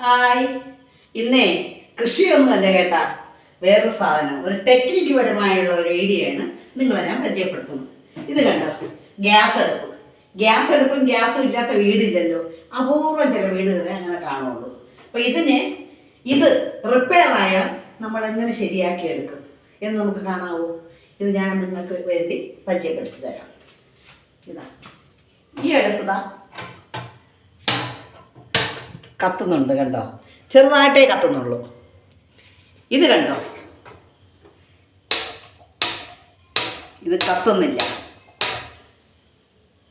Hi. ഇന്നേ കൃഷിയൊന്നുമല്ല കേട്ടാ, വേറൊരു സാധനം, ഒരു ടെക്നിക്ക് പരമായുള്ള ഒരു ഏരിയയാണ് നിങ്ങളെ ഞാൻ പരിചയപ്പെടുത്തുന്നത്. ഇത് കണ്ടോ, ഗ്യാസ് അടുപ്പ്. ഗ്യാസ് അടുപ്പും ഗ്യാസും ഇല്ലാത്ത വീടില്ലല്ലോ, അപൂർവം ചില വീടുകളെ അങ്ങനെ കാണുള്ളൂ. അപ്പോൾ ഇത് റിപ്പയർ ആയാൽ നമ്മൾ എങ്ങനെ ശരിയാക്കിയെടുക്കും എന്ന് നമുക്ക് കാണാവൂ. ഇത് ഞാൻ നിങ്ങൾക്ക് വേണ്ടി പരിചയപ്പെടുത്തി തരാം. ഇതാ ഈ അടുപ്പതാ കത്തുന്നുണ്ട്, കണ്ടോ, ചെറുതായിട്ടേ കത്തുന്നുള്ളൂ. ഇത് കണ്ടോ, ഇത് കത്തുന്നില്ല,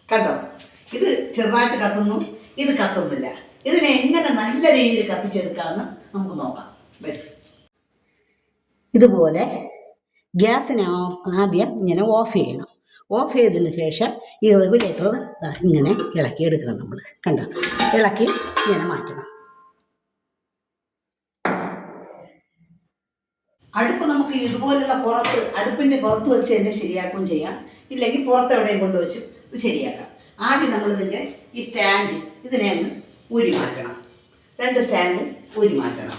കണ്ടോ, ഇത് ചെറുതായിട്ട് കത്തുന്നു, ഇത് കത്തുന്നില്ല. ഇതിനെ എങ്ങനെ നല്ല രീതിയിൽ കത്തിച്ചെടുക്കാമെന്ന് നമുക്ക് നോക്കാം. വരും. ഇതുപോലെ ഗ്യാസിനെ ആദ്യം ഇങ്ങനെ ഓഫ് ചെയ്യണം. ഓഫ് ചെയ്തതിന് ശേഷം ഈ റെഗുലേറ്റർ ഇങ്ങനെ ഇളക്കി എടുക്കണം. നമ്മൾ കണ്ടോ, ഇളക്കി ഇങ്ങനെ മാറ്റണം. അടുപ്പ് നമുക്ക് ഇതുപോലുള്ള അടുപ്പിൻ്റെ പുറത്ത് വെച്ച് തന്നെ ശരിയാക്കുകയും ചെയ്യാം, ഇല്ലെങ്കിൽ പുറത്ത് എവിടെയും കൊണ്ടുവച്ച് ഇത് ശരിയാക്കാം. ആദ്യം നമ്മളിതിൻ്റെ ഈ സ്റ്റാൻഡ് ഇതിനെ ഒന്ന് ഊരി മാറ്റണം. 2 സ്റ്റാൻഡ് ഊരി മാറ്റണം.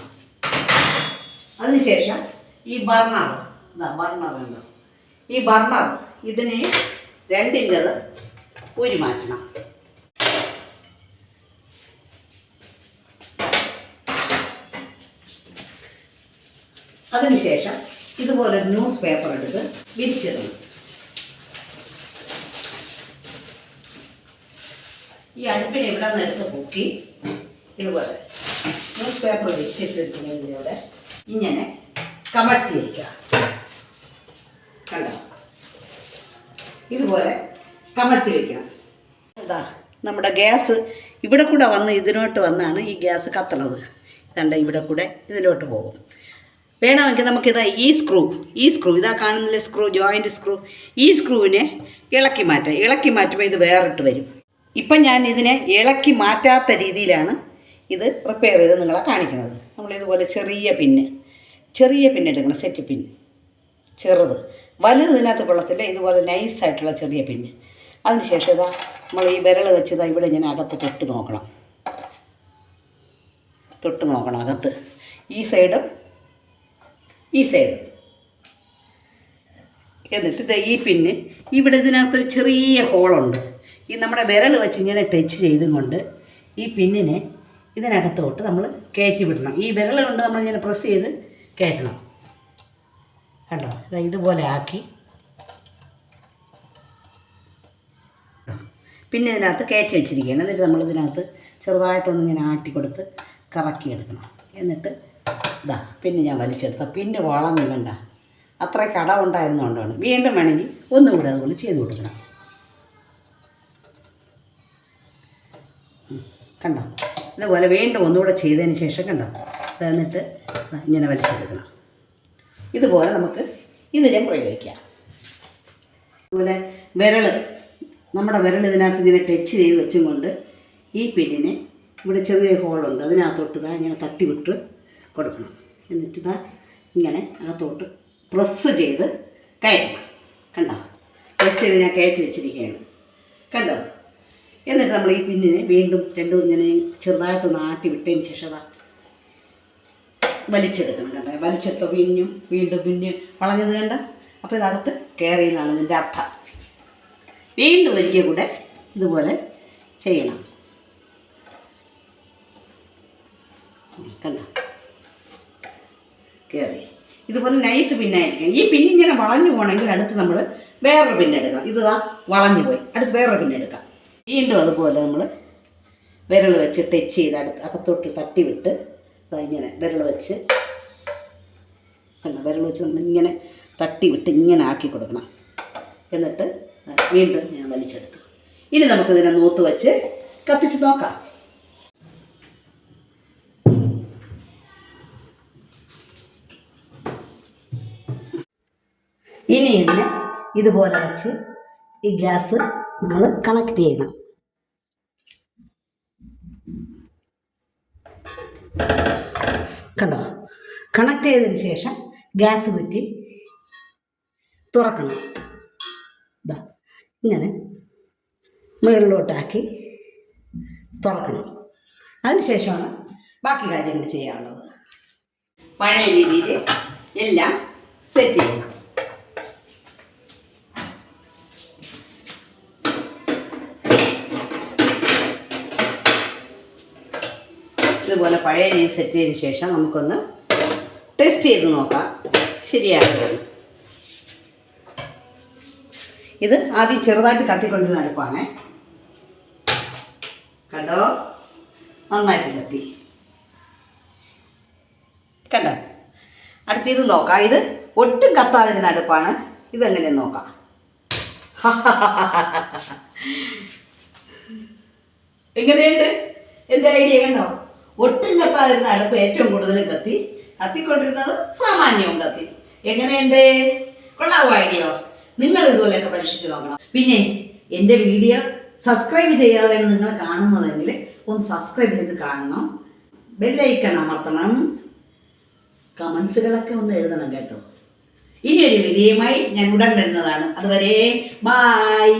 അതിനുശേഷം ഈ ബർണർ ഉണ്ടോ, ഈ ബർണർ ഇതിനെ 2ൻ്റെത് ഊരി മാറ്റണം. അതിനുശേഷം ഇതുപോലെ ന്യൂസ് പേപ്പർ എടുത്ത് വിരിച്ചിടണം. ഈ അടുപ്പിനെ ഇവിടെ നിന്ന് എടുത്ത് പൊക്കി ഇതുപോലെ ന്യൂസ് പേപ്പർ വിരിച്ചിട്ടിരിക്കുന്നതിലൂടെ ഇങ്ങനെ കമഴ്ത്തി വയ്ക്കുക. കണ്ടോ, ഇതുപോലെ കമഴ്ത്തി വയ്ക്കണം. ഇതാ നമ്മുടെ ഗ്യാസ് ഇവിടെ കൂടെ വന്ന് ഇതിലോട്ട് വന്നാണ് ഈ ഗ്യാസ് കത്തണത്. ഇതണ്ട, ഇവിടെ കൂടെ ഇതിലോട്ട് പോകും. വേണമെങ്കിൽ നമുക്കിതാ ഈ സ്ക്രൂ ഇതാ കാണുന്നില്ല, ജോയിൻ്റ് സ്ക്രൂ, ഈ സ്ക്രൂവിനെ ഇളക്കി മാറ്റുമ്പോൾ ഇത് വേറിട്ട് വരും. ഇപ്പം ഞാൻ ഇതിനെ ഇളക്കി മാറ്റാത്ത രീതിയിലാണ് ഇത് പ്രിപ്പയർ ചെയ്ത് നിങ്ങളെ കാണിക്കുന്നത്. നമ്മളിതുപോലെ ചെറിയ പിന്ന് എടുക്കണം, സെറ്റ് പിന്ന്, ചെറുത്, വലുത് ഇതിനകത്ത് കൊള്ളത്തില്ല. ഇതുപോലെ നൈസായിട്ടുള്ള ചെറിയ പിന്ന്. അതിനുശേഷം ഇതാ നമ്മൾ ഈ വിരൽ വെച്ചതാ ഇവിടെ ഇങ്ങനെ അകത്ത് തൊട്ട് നോക്കണം അകത്ത്, ഈ സൈഡും എന്നിട്ട് ഈ പിന്ന് ഇവിടെ ഇതിനകത്തൊരു ചെറിയ ഹോളുണ്ട്. ഈ നമ്മുടെ വിരൽ വെച്ച് ഇങ്ങനെ ടച്ച് ചെയ്തും കൊണ്ട് ഈ പിന്നിനെ ഇതിനകത്തോട്ട് നമ്മൾ കയറ്റി വിടണം. ഈ വിരൽ കൊണ്ട് നമ്മളിങ്ങനെ പ്രസ് ചെയ്ത് കയറ്റണം. കണ്ടോ, ഇതുപോലെ ആക്കി പിന്നെ ഇതിനകത്ത് കയറ്റി വെച്ചിരിക്കുകയാണ്. എന്നിട്ട് നമ്മളിതിനകത്ത് ചെറുതായിട്ടൊന്നിങ്ങനെ ആട്ടിക്കൊടുത്ത് കറക്കിയെടുക്കണം. എന്നിട്ട് പിന്നെ ഞാൻ വലിച്ചെടുത്ത പിന്നെ വളഞ്ഞില്ല, അത്ര കടവുണ്ടായിരുന്നുകൊണ്ടാണ്. വീണ്ടും വേണമെങ്കിൽ ഒന്നുകൂടെ അതുപോലെ ചെയ്ത് കൊടുക്കണം. കണ്ടോ, ഇതുപോലെ വീണ്ടും ഒന്നുകൂടെ ചെയ്തതിന് ശേഷം കണ്ടോ, എന്നിട്ട് ഇങ്ങനെ വലിച്ചെടുക്കണം. ഇതുപോലെ നമുക്ക് ഇതിലും പ്രയോഗിക്കാം. അതുപോലെ നമ്മുടെ വിരൽ ഇതിനകത്ത് ഇങ്ങനെ ടച്ച് ചെയ്ത് വെച്ചും കൊണ്ട് ഈ പിന്നിനെ ഇവിടെ ചെറിയ ഹോളുണ്ട്, അതിനകത്തോട്ട് ഇങ്ങനെ തട്ടി വിട്ട് കൊടുക്കണം. എന്നിട്ട് ഇങ്ങനെ അകത്തോട്ട് പ്രസ് ചെയ്ത് കയറ്റണം. കണ്ടോ, പ്രസ് ചെയ്ത് ഞാൻ കയറ്റി വെച്ചിരിക്കുകയാണ്. കണ്ടോ, എന്നിട്ട് നമ്മൾ ഈ പിന്നിനെ വീണ്ടും ഇങ്ങനെ ചെറുതായിട്ടൊന്ന് ആട്ടി വിട്ടതിന് ശേഷം വലിച്ചെടുക്കണം. കണ്ടോ, വലിച്ചെടുത്ത വീണ്ടും വളഞ്ഞത് കണ്ട. അപ്പോൾ ഇതകത്ത് കയറിയെന്നാണ് ഇതിൻ്റെ അർത്ഥം. വീണ്ടും ഒരിക്കൽ കൂടെ ഇതുപോലെ ചെയ്യണം. കണ്ടോ, കയറി. ഇതുപോലെ നൈസ് പിന്നായിരിക്കും. ഈ പിന്നിങ്ങനെ വളഞ്ഞു പോകണമെങ്കിൽ അടുത്ത് നമ്മൾ വേറൊരു പിന്നെടുക്കണം. ഇത് വളഞ്ഞു പോയി, അടുത്ത് വേറൊരു പിന്നെടുക്കാം. വീണ്ടും അതുപോലെ നമ്മൾ വിരൽ വെച്ച് ടച്ച് ചെയ്ത് അകത്തോട്ട് തട്ടി വിട്ട് ഇങ്ങനെ വിരൽ വെച്ച് ഇങ്ങനെ തട്ടി വിട്ട് ഇങ്ങനെ ആക്കി കൊടുക്കണം. എന്നിട്ട് വീണ്ടും ഞാൻ വലിച്ചെടുത്തു. ഇനി നമുക്കിതിനെ നൂത്ത് വെച്ച് കത്തിച്ച് നോക്കാം. ഇനി ഇതിനെ ഇതുപോലെ വെച്ച് ഈ ഗ്യാസ് നമ്മൾ കണക്ട് ചെയ്യണം. കണ്ടോ, കണക്ട് ചെയ്തതിന് ശേഷം ഗ്യാസ് കുറ്റി തുറക്കണം. ഇങ്ങനെ മുകളിലോട്ടാക്കി തുറക്കണം. അതിന് ശേഷമാണ് ബാക്കി കാര്യങ്ങൾ ചെയ്യാനുള്ളത്. പഴയ രീതിയിൽ എല്ലാം സെറ്റ് ചെയ്യണം. ഇതുപോലെ പഴയ രീതി സെറ്റ് ചെയ്തതിന് ശേഷം നമുക്കൊന്ന് ടെസ്റ്റ് ചെയ്ത് നോക്കാം ശരിയാകുമോ. ഇത് ആദ്യം ചെറുതായിട്ട് കത്തിക്കൊണ്ടിരുന്ന അടുപ്പാണ്. കണ്ടോ, നന്നായിട്ട് കത്തി. കണ്ടോ, അടുത്തിത് നോക്കാം. ഇത് ഒട്ടും കത്താതിരുന്ന അടുപ്പാണ്. ഇതെങ്ങനെയെന്ന് നോക്കാം. എങ്ങനെയുണ്ട് എൻ്റെ ഐഡിയ? കണ്ടോ, ഒട്ടും കത്താതിരുന്ന അടുപ്പ് ഏറ്റവും കൂടുതൽ കത്തിക്കൊണ്ടിരുന്നത് സാമാന്യവും കത്തി. എങ്ങനെയുണ്ട്? കൊള്ളാവോ ഐഡിയ? നിങ്ങൾ ഇതുപോലെയൊക്കെ പരീക്ഷിച്ച് നോക്കണം. പിന്നെ എൻ്റെ വീഡിയോ സബ്സ്ക്രൈബ് ചെയ്യാതെ നിങ്ങൾ കാണുന്നതെങ്കിൽ ഒന്ന് സബ്സ്ക്രൈബ് ചെയ്ത് കാണണം. ബെല്ലൈക്കൺ അമർത്തണം. കമൻസുകളൊക്കെ ഒന്ന് എഴുതണം കേട്ടോ. ഇനിയൊരു വീഡിയോയുമായി ഞാൻ ഉടൻ വരുന്നതാണ്. അതുവരെ ബായ്.